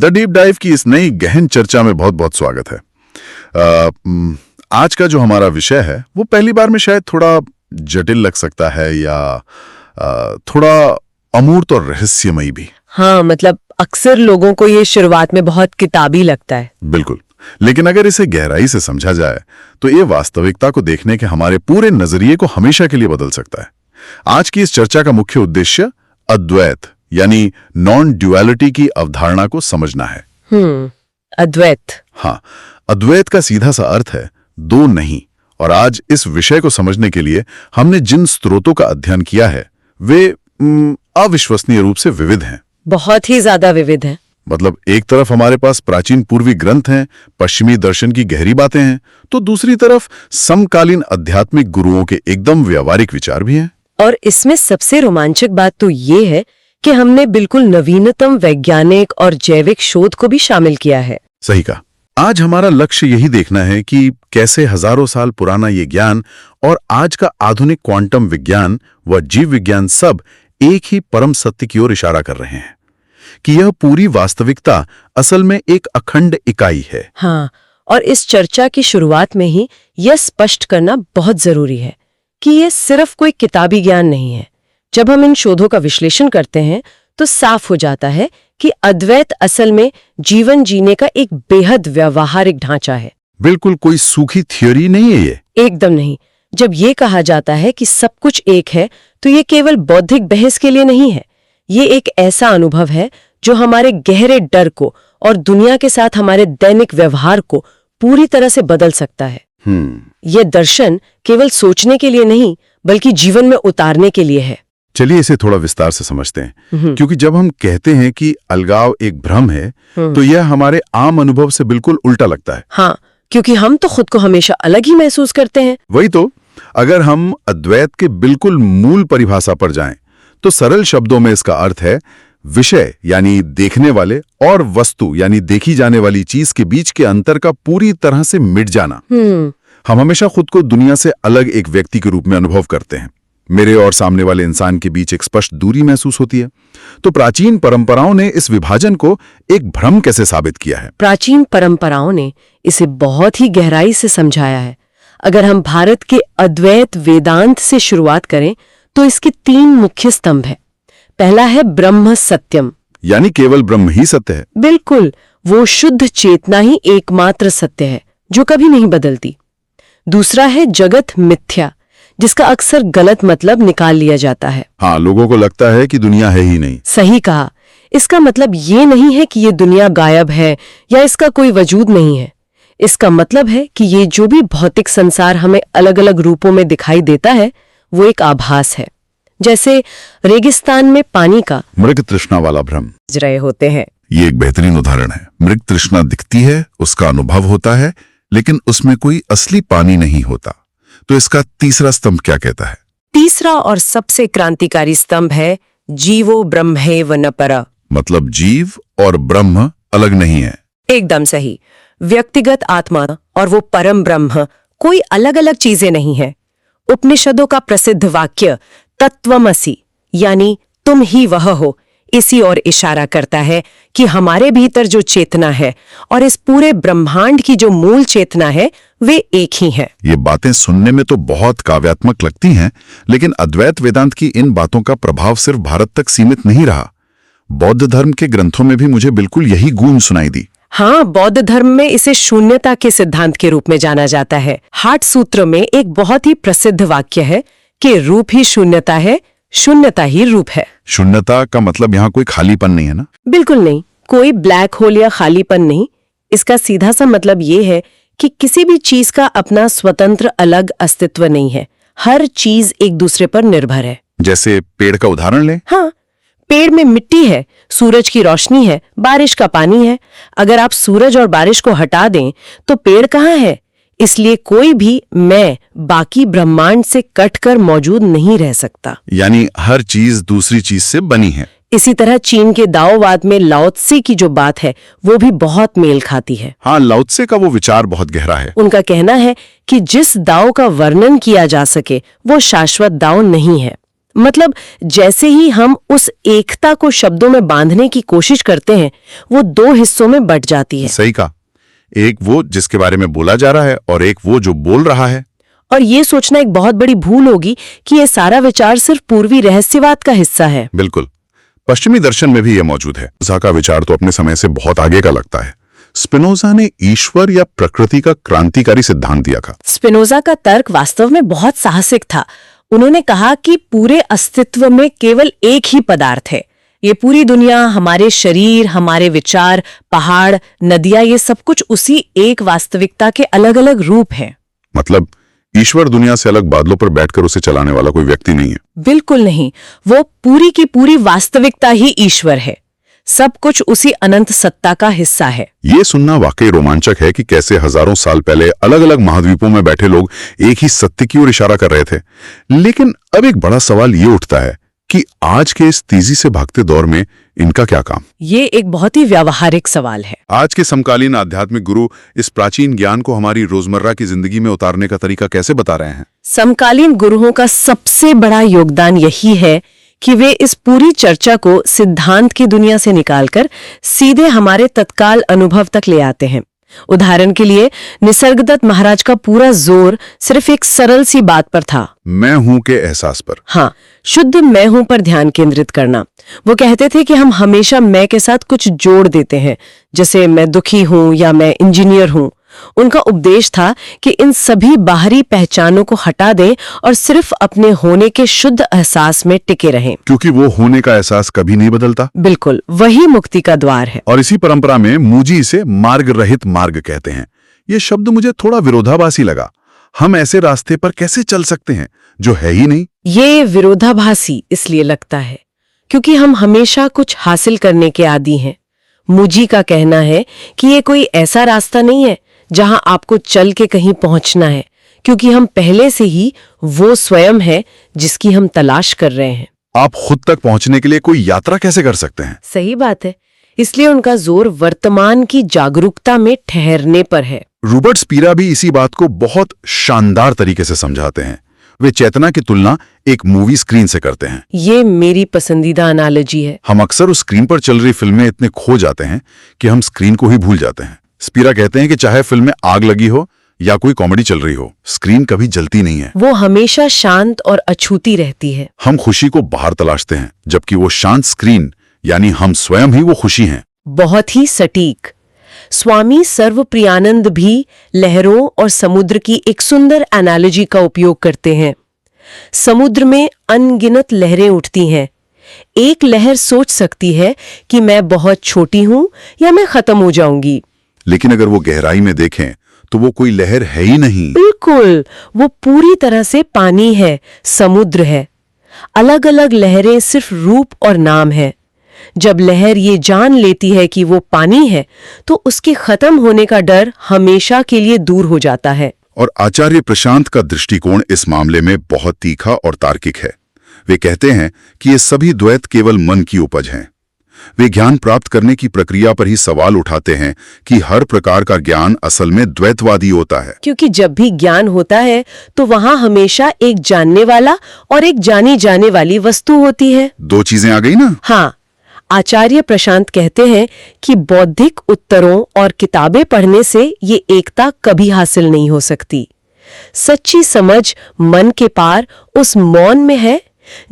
The deep dive की इस नई गहन चर्चा में बहुत बहुत स्वागत है। आज का जो हमारा विषय है वो पहली बार में शायद थोड़ा जटिल लग सकता है या थोड़ा अमूर्त और रहस्यमयी भी। हाँ, मतलब अक्सर लोगों को ये शुरुआत में बहुत किताबी लगता है। बिल्कुल, लेकिन अगर इसे गहराई से समझा जाए तो ये वास्तविकता को देखने के हमारे पूरे नजरिए को हमेशा के लिए बदल सकता है। आज की इस चर्चा का मुख्य उद्देश्य अद्वैत यानी नॉन ड्युअलिटी की अवधारणा को समझना है। अद्वैत। हाँ, अद्वैत का सीधा सा अर्थ है दो नहीं। और आज इस विषय को समझने के लिए हमने जिन स्रोतों का अध्ययन किया है वे अविश्वसनीय रूप से विविध हैं। बहुत ही ज्यादा विविध हैं। मतलब एक तरफ हमारे पास प्राचीन पूर्वी ग्रंथ हैं, पश्चिमी दर्शन की गहरी बातें हैं, तो दूसरी तरफ समकालीन आध्यात्मिक गुरुओं के एकदम व्यावहारिक विचार भी हैं। और इसमें सबसे रोमांचक बात तो ये है कि हमने बिल्कुल नवीनतम वैज्ञानिक और जैविक शोध को भी शामिल किया है। सही कहा। आज हमारा लक्ष्य यही देखना है कि कैसे हजारों साल पुराना ये ज्ञान और आज का आधुनिक क्वांटम विज्ञान व जीव विज्ञान सब एक ही परम सत्य की ओर इशारा कर रहे हैं कि यह पूरी वास्तविकता असल में एक अखंड इकाई है। हाँ, और इस चर्चा की शुरुआत में ही यह स्पष्ट करना बहुत जरूरी है कि यह सिर्फ कोई किताबी ज्ञान नहीं है। जब हम इन शोधों का विश्लेषण करते हैं तो साफ हो जाता है कि अद्वैत असल में जीवन जीने का एक बेहद व्यावहारिक ढांचा है। बिल्कुल कोई सूखी थ्योरी नहीं है ये। एकदम नहीं। जब ये कहा जाता है कि सब कुछ एक है तो ये केवल बौद्धिक बहस के लिए नहीं है। ये एक ऐसा अनुभव है जो हमारे गहरे डर को और दुनिया के साथ हमारे दैनिक व्यवहार को पूरी तरह से बदल सकता है। ये दर्शन केवल सोचने के लिए नहीं बल्कि जीवन में उतारने के लिए है। चलिए इसे थोड़ा विस्तार से समझते हैं, क्योंकि जब हम कहते हैं कि अलगाव एक भ्रम है तो यह हमारे आम अनुभव से बिल्कुल उल्टा लगता है। हाँ, क्योंकि हम तो खुद को हमेशा अलग ही महसूस करते हैं। वही तो। अगर हम अद्वैत के बिल्कुल मूल परिभाषा पर जाएं तो सरल शब्दों में इसका अर्थ है विषय यानी देखने वाले और वस्तु यानी देखी जाने वाली चीज के बीच के अंतर का पूरी तरह से मिट जाना। हम हमेशा खुद को दुनिया से अलग एक व्यक्ति के रूप में अनुभव करते हैं। मेरे और सामने वाले इंसान के बीच एक स्पष्ट दूरी महसूस होती है। तो प्राचीन परंपराओं ने इस विभाजन को एक भ्रम कैसे साबित किया है? प्राचीन परंपराओं ने इसे बहुत ही गहराई से समझाया है। अगर हम भारत के अद्वैत वेदांत से शुरुआत करें तो इसके 3 मुख्य स्तंभ हैं। पहला है ब्रह्म सत्यम, यानी केवल ब्रह्म ही सत्य है। बिल्कुल, वो शुद्ध चेतना ही एकमात्र सत्य है जो कभी नहीं बदलती। दूसरा है जगत मिथ्या, जिसका अक्सर गलत मतलब निकाल लिया जाता है। हाँ, लोगों को लगता है कि दुनिया है ही नहीं। सही कहा। इसका मतलब ये नहीं है कि ये दुनिया गायब है या इसका कोई वजूद नहीं है। इसका मतलब है कि ये जो भी भौतिक संसार हमें अलग अलग रूपों में दिखाई देता है वो एक आभास है। जैसे रेगिस्तान में पानी का मृग तृष्णा वाला भ्रम रहे होते हैं। ये एक बेहतरीन उदाहरण है। मृग तृष्णा दिखती है, उसका अनुभव होता है, लेकिन उसमें कोई असली पानी नहीं होता। तो इसका तीसरा स्तंभ क्या कहता है? तीसरा और सबसे क्रांतिकारी स्तंभ है जीवो ब्रह्मेव न पर। मतलब जीव और ब्रह्म अलग नहीं है। एकदम सही। व्यक्तिगत आत्मा और वो परम ब्रह्म कोई अलग अलग चीजें नहीं है। उपनिषदों का प्रसिद्ध वाक्य तत्वमसि यानी तुम ही वह हो इसी ओर इशारा करता है कि हमारे भीतर जो चेतना है और इस पूरे ब्रह्मांड की जो मूल चेतना है वे एक ही है। ये बातें सुनने में तो बहुत काव्यात्मक लगती हैं, लेकिन अद्वैत वेदांत की इन बातों का प्रभाव सिर्फ भारत तक सीमित नहीं रहा। बौद्ध धर्म के ग्रंथों में भी मुझे बिल्कुल यही गूंज सुनाई दी। हाँ, बौद्ध धर्म में इसे शून्यता के सिद्धांत के रूप में जाना जाता है। हाट सूत्र में एक बहुत ही प्रसिद्ध वाक्य है कि रूप ही शून्यता है, शून्यता ही रूप है। शून्यता का मतलब यहाँ कोई खालीपन नहीं है ना? बिल्कुल नहीं, कोई ब्लैक होल या खालीपन नहीं। इसका सीधा सा मतलब ये है कि किसी भी चीज का अपना स्वतंत्र अलग अस्तित्व नहीं है। हर चीज एक दूसरे पर निर्भर है। जैसे पेड़ का उदाहरण लें। हाँ, पेड़ में मिट्टी है, सूरज की रोशनी है, बारिश का पानी है। अगर आप सूरज और बारिश को हटा दें तो पेड़ कहाँ है? इसलिए कोई भी मैं बाकी ब्रह्मांड से कटकर मौजूद नहीं रह सकता। यानी हर चीज दूसरी चीज से बनी है। इसी तरह चीन के दाओवाद में लाओ त्से की जो बात है वो भी बहुत मेल खाती है। हाँ, लाओ त्से का वो विचार बहुत गहरा है। उनका कहना है कि जिस दाओ का वर्णन किया जा सके वो शाश्वत दाओ नहीं है। मतलब जैसे ही हम उस एकता को शब्दों में बांधने की कोशिश करते हैं, वो दो हिस्सों में बंट जाती है। सही कहा। एक वो जिसके बारे में बोला जा रहा है और एक वो जो बोल रहा है। और ये सोचना एक बहुत बड़ी भूल होगी कि ये सारा विचार सिर्फ पूर्वी रहस्यवाद का हिस्सा है। बिल्कुल, पश्चिमी दर्शन में भी यह मौजूद है। स्पिनोजा का विचार तो अपने समय से बहुत आगे का लगता है। स्पिनोजा ने ईश्वर या प्रकृति का क्रांतिकारी सिद्धांत दिया था। स्पिनोजा का तर्क वास्तव में बहुत साहसिक था। उन्होंने कहा कि पूरे अस्तित्व में केवल एक ही पदार्थ है। ये पूरी दुनिया, हमारे शरीर, हमारे विचार, पहाड़, नदियां, ये सब कुछ उसी एक वास्तविकता के अलग अलग रूप हैं। मतलब ईश्वर दुनिया से अलग बादलों पर बैठकर उसे चलाने वाला कोई व्यक्ति नहीं है। बिल्कुल नहीं, वो पूरी की पूरी वास्तविकता ही ईश्वर है। सब कुछ उसी अनंत सत्ता का हिस्सा है। ये सुनना वाकई रोमांचक है कि कैसे हजारों साल पहले अलग अलग महाद्वीपों में बैठे लोग एक ही सत्य की ओर इशारा कर रहे थे। लेकिन अब एक बड़ा सवाल ये उठता है कि आज के इस तेजी से भागते दौर में इनका क्या काम? ये एक बहुत ही व्यावहारिक सवाल है। आज के समकालीन आध्यात्मिक गुरु इस प्राचीन ज्ञान को हमारी रोजमर्रा की जिंदगी में उतारने का तरीका कैसे बता रहे हैं? समकालीन गुरुओं का सबसे बड़ा योगदान यही है कि वे इस पूरी चर्चा को सिद्धांत की दुनिया से निकालकर सीधे हमारे तत्काल अनुभव तक ले आते हैं। उदाहरण के लिए निसर्गदत्त महाराज का पूरा जोर सिर्फ एक सरल सी बात पर था, मैं हूं के एहसास पर। हाँ, शुद्ध मैं हूं पर ध्यान केंद्रित करना। वो कहते थे कि हम हमेशा मैं के साथ कुछ जोड़ देते हैं, जैसे मैं दुखी हूं या मैं इंजीनियर हूं। उनका उपदेश था कि इन सभी बाहरी पहचानों को हटा दें और सिर्फ अपने होने के शुद्ध एहसास में टिके रहें, क्योंकि वो होने का एहसास कभी नहीं बदलता। बिल्कुल, वही मुक्ति का द्वार है। और इसी परंपरा में मूजी इसे मार्ग रहित मार्ग कहते हैं। ये शब्द मुझे थोड़ा विरोधाभासी लगा। हम ऐसे रास्ते पर कैसे चल सकते हैं जो है ही नहीं? ये विरोधाभासी इसलिए लगता है क्योंकि हम हमेशा कुछ हासिल करने के आदी हैं। मूजी का कहना है कि ये कोई ऐसा रास्ता नहीं है जहां आपको चल के कहीं पहुंचना है, क्योंकि हम पहले से ही वो स्वयं है जिसकी हम तलाश कर रहे हैं। आप खुद तक पहुंचने के लिए कोई यात्रा कैसे कर सकते हैं? सही बात है। इसलिए उनका जोर वर्तमान की जागरूकता में ठहरने पर है। रूबर्ट स्पीरा भी इसी बात को बहुत शानदार तरीके से समझाते हैं। वे चेतना की तुलना एक मूवी स्क्रीन से करते हैं। ये मेरी पसंदीदा एनालॉजी है। हम अक्सर उस स्क्रीन पर चल रही फिल्में इतने खो जाते हैं कि हम स्क्रीन को ही भूल जाते हैं। स्पीरा कहते हैं कि चाहे फिल्म में आग लगी हो या कोई कॉमेडी चल रही हो, स्क्रीन कभी जलती नहीं है। वो हमेशा शांत और अछूती रहती है। हम खुशी को बाहर तलाशते हैं, जबकि वो शांत स्क्रीन यानी हम स्वयं ही वो खुशी हैं। बहुत ही सटीक। स्वामी सर्वप्रियानंद भी लहरों और समुद्र की एक सुंदर एनालॉजी का उपयोग करते हैं। समुद्र में अनगिनत लहरें उठती हैं। एक लहर सोच सकती है कि मैं बहुत छोटी हूं या मैं खत्म हो जाऊंगी, लेकिन अगर वो गहराई में देखें तो वो कोई लहर है ही नहीं। बिल्कुल, वो पूरी तरह से पानी है, समुद्र है। अलग अलग लहरें सिर्फ रूप और नाम है। जब लहर ये जान लेती है कि वो पानी है, तो उसके खत्म होने का डर हमेशा के लिए दूर हो जाता है। और आचार्य प्रशांत का दृष्टिकोण इस मामले में बहुत तीखा और तार्किक है। वे कहते हैं कि ये सभी द्वैत केवल मन की उपज हैं। वे ज्ञान प्राप्त करने की प्रक्रिया पर ही सवाल उठाते हैं कि हर प्रकार का ज्ञान असल में द्वैतवादी होता है, क्योंकि जब भी ज्ञान होता है तो वहां हमेशा एक जानने वाला और एक जानी जाने वाली वस्तु होती है। दो चीजें आ गई ना। हाँ, आचार्य प्रशांत कहते हैं कि बौद्धिक उत्तरों और किताबें पढ़ने से ये एकता कभी हासिल नहीं हो सकती। सच्ची समझ मन के पार उस मौन में है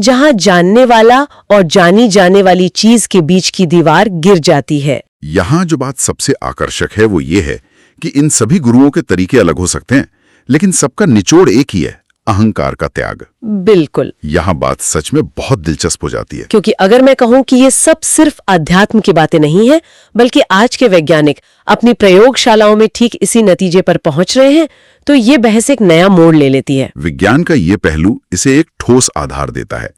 जहां जानने वाला और जानी जाने वाली चीज के बीच की दीवार गिर जाती है। यहाँ जो बात सबसे आकर्षक है वो ये है कि इन सभी गुरुओं के तरीके अलग हो सकते हैं, लेकिन सबका निचोड़ एक ही है, अहंकार का त्याग। बिल्कुल। यहाँ बात सच में बहुत दिलचस्प हो जाती है, क्योंकि अगर मैं कहूं कि ये सब सिर्फ अध्यात्म की बातें नहीं है, बल्कि आज के वैज्ञानिक अपनी प्रयोगशालाओं में ठीक इसी नतीजे पर पहुंच रहे हैं, तो ये बहस एक नया मोड़ ले लेती है। विज्ञान का ये पहलू इसे एक ठोस आधार देता है।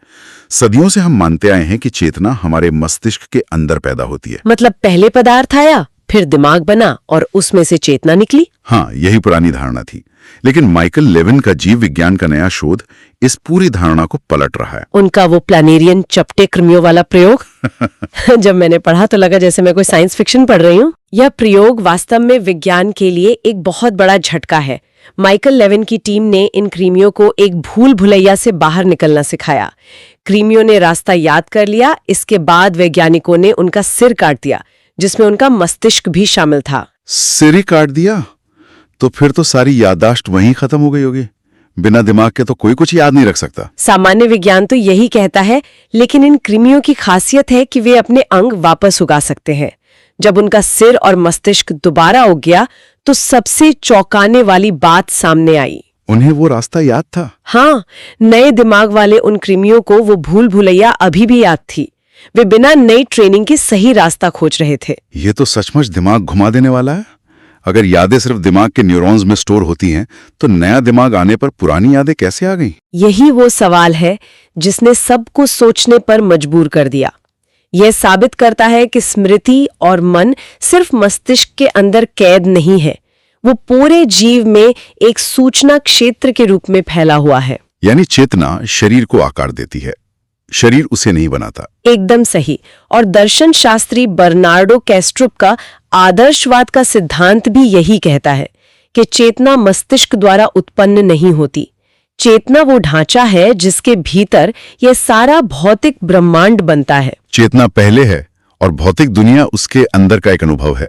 सदियों से हम मानते आए हैं कि चेतना हमारे मस्तिष्क के अंदर पैदा होती है। मतलब पहले पदार्थ आया, फिर दिमाग बना और उसमें से चेतना निकली। हाँ, यही पुरानी धारणा थी, लेकिन माइकल लेविन का जीव विज्ञान का नया शोध इस पूरी धारणा को पलट रहा है। उनका वो प्लानेरियन चपटे कृमियों वाला प्रयोग जब मैंने पढ़ा तो लगा जैसे मैं कोई साइंस फिक्शन पढ़ रही हूँ। यह प्रयोग वास्तव में विज्ञान के लिए एक बहुत बड़ा झटका है। माइकल लेविन की टीम ने इन कृमियों को एक भूल भुलैया से बाहर निकलना सिखाया। कृमियों ने रास्ता याद कर लिया। इसके बाद वैज्ञानिकों ने उनका सिर काट दिया, जिसमें उनका मस्तिष्क भी शामिल था। सिर ही काट दिया? तो फिर तो सारी याददाश्त वहीं खत्म हो गई होगी। बिना दिमाग के तो कोई कुछ याद नहीं रख सकता। सामान्य विज्ञान तो यही कहता है, लेकिन इन कृमियों की खासियत है कि वे अपने अंग वापस उगा सकते हैं। जब उनका सिर और मस्तिष्क दोबारा उग गया तो सबसे चौंकाने वाली बात सामने आई। उन्हें वो रास्ता याद था? हाँ, नए दिमाग वाले उन कृमियों को वो भूल भुलैया अभी भी याद थी। वे बिना नई ट्रेनिंग के सही रास्ता खोज रहे थे। ये तो सचमुच दिमाग घुमा देने वाला है। अगर यादें सिर्फ दिमाग के न्यूरॉन्स में स्टोर होती हैं, तो नया दिमाग आने पर पुरानी यादें कैसे आ गईं? यही वो सवाल है जिसने सबको सोचने पर मजबूर कर दिया। यह साबित करता है कि स्मृति और मन सिर्फ मस्तिष्क के अंदर कैद नहीं है, वो पूरे जीव में एक सूचना क्षेत्र के रूप में फैला हुआ है। यानी चेतना शरीर को आकार देती है, शरीर उसे नहीं बनाता। एकदम सही। और दर्शन शास्त्री बर्नार्डो कैस्ट्रुप का आदर्शवाद का सिद्धांत भी यही कहता है कि चेतना मस्तिष्क द्वारा उत्पन्न नहीं होती। चेतना वो ढांचा है जिसके भीतर यह सारा भौतिक ब्रह्मांड बनता है। चेतना पहले है और भौतिक दुनिया उसके अंदर का एक अनुभव है।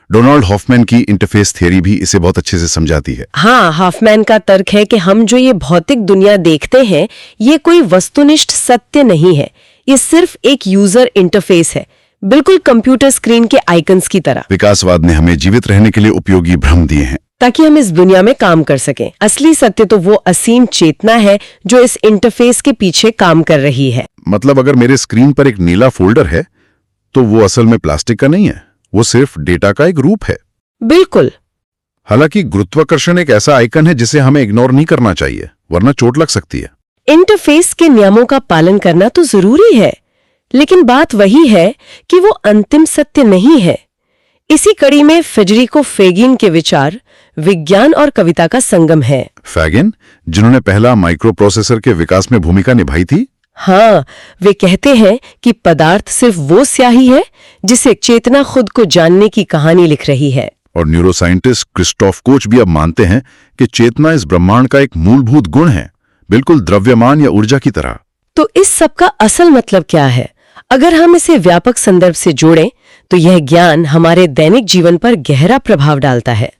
डोनाल्ड हॉफमैन की इंटरफेस थ्योरी भी इसे बहुत अच्छे से समझाती है। हाँ, हॉफमैन का तर्क है कि हम जो ये भौतिक दुनिया देखते हैं, ये कोई वस्तुनिष्ठ सत्य नहीं है। ये सिर्फ एक यूजर इंटरफेस है, बिल्कुल कंप्यूटर स्क्रीन के आइकन्स की तरह। विकासवाद ने हमें जीवित रहने के लिए उपयोगी भ्रम दिए हैं, ताकि हम इस दुनिया में काम कर सकें। असली सत्य तो वो असीम चेतना है जो इस इंटरफेस के पीछे काम कर रही है। मतलब अगर मेरे स्क्रीन पर एक नीला फोल्डर है, तो वो असल में प्लास्टिक का नहीं है, वो सिर्फ डेटा का एक रूप है। बिल्कुल। हालांकि गुरुत्वाकर्षण एक ऐसा आइकन है जिसे हमें इग्नोर नहीं करना चाहिए, वरना चोट लग सकती है। इंटरफेस के नियमों का पालन करना तो जरूरी है, लेकिन बात वही है कि वो अंतिम सत्य नहीं है। इसी कड़ी में फेडरिको फेगिन के विचार विज्ञान और कविता का संगम है। फैगिन, जिन्होंने पहला माइक्रो प्रोसेसर के विकास में भूमिका निभाई थी? हाँ, वे कहते हैं कि पदार्थ सिर्फ वो स्याही है जिसे चेतना खुद को जानने की कहानी लिख रही है। और न्यूरोसाइंटिस्ट क्रिस्टोफ कोच भी अब मानते हैं कि चेतना इस ब्रह्मांड का एक मूलभूत गुण है, बिल्कुल द्रव्यमान या ऊर्जा की तरह। तो इस सब का असल मतलब क्या है? अगर हम इसे व्यापक संदर्भ से जोड़ें तो यह ज्ञान हमारे दैनिक जीवन पर गहरा प्रभाव डालता है।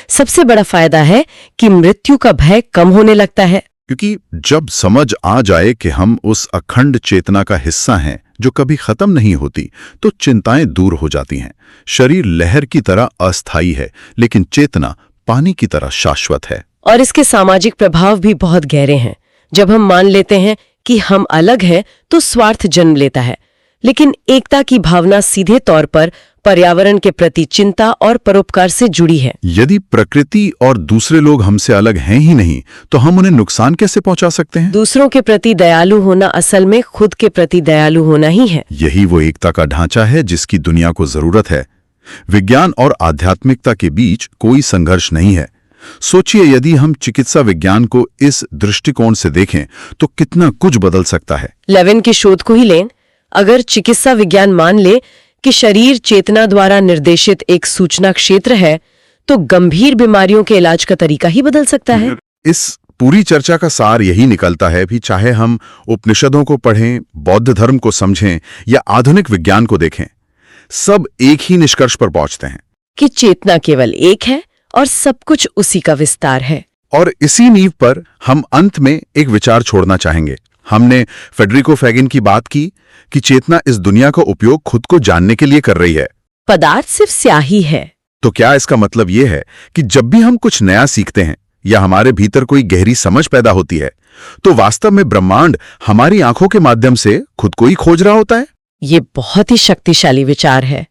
सबसे बड़ा फायदा है कि मृत्यु का भय कम होने लगता है, क्योंकि जब समझ आ जाए कि हम उस अखंड चेतना का हिस्सा हैं जो कभी खत्म नहीं होती, तो चिंताएं दूर हो जाती हैं। शरीर लहर की तरह अस्थायी है, लेकिन चेतना पानी की तरह शाश्वत है। और इसके सामाजिक प्रभाव भी बहुत गहरे हैं। जब हम मान लेते हैं कि हम अलग हैं तो स्वार्थ जन्म लेता है, लेकिन एकता की भावना सीधे तौर पर पर्यावरण के प्रति चिंता और परोपकार से जुड़ी है। यदि प्रकृति और दूसरे लोग हमसे अलग हैं ही नहीं, तो हम उन्हें नुकसान कैसे पहुंचा सकते हैं? दूसरों के प्रति दयालु होना असल में खुद के प्रति दयालु होना ही है। यही वो एकता का ढांचा है जिसकी दुनिया को जरूरत है। विज्ञान और आध्यात्मिकता के बीच कोई संघर्ष नहीं है। सोचिए, यदि हम चिकित्सा विज्ञान को इस दृष्टिकोण से देखें तो कितना कुछ बदल सकता है। लेविन की शोध को ही लें। अगर चिकित्सा विज्ञान मान ले कि शरीर चेतना द्वारा निर्देशित एक सूचना क्षेत्र है, तो गंभीर बीमारियों के इलाज का तरीका ही बदल सकता है। इस पूरी चर्चा का सार यही निकलता है भी, चाहे हम उपनिषदों को पढ़ें, बौद्ध धर्म को समझें या आधुनिक विज्ञान को देखें, सब एक ही निष्कर्ष पर पहुंचते हैं कि चेतना केवल एक है और सब कुछ उसी का विस्तार है। और इसी नींव पर हम अंत में एक विचार छोड़ना चाहेंगे। हमने फेडरिको फेगिन की बात की कि चेतना इस दुनिया का उपयोग खुद को जानने के लिए कर रही है। पदार्थ सिर्फ स्याही है। तो क्या इसका मतलब यह है कि जब भी हम कुछ नया सीखते हैं या हमारे भीतर कोई गहरी समझ पैदा होती है, तो वास्तव में ब्रह्मांड हमारी आंखों के माध्यम से खुद को ही खोज रहा होता है? ये बहुत ही शक्तिशाली विचार है।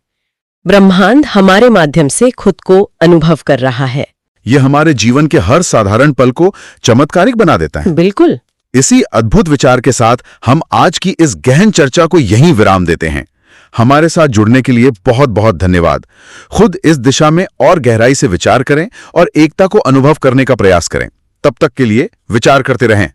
ब्रह्मांड हमारे माध्यम से खुद को अनुभव कर रहा है। यह हमारे जीवन के हर साधारण पल को चमत्कारिक बना देता है। बिल्कुल। इसी अद्भुत विचार के साथ हम आज की इस गहन चर्चा को यहीं विराम देते हैं। हमारे साथ जुड़ने के लिए बहुत बहुत धन्यवाद। खुद इस दिशा में और गहराई से विचार करें और एकता को अनुभव करने का प्रयास करें। तब तक के लिए विचार करते रहें।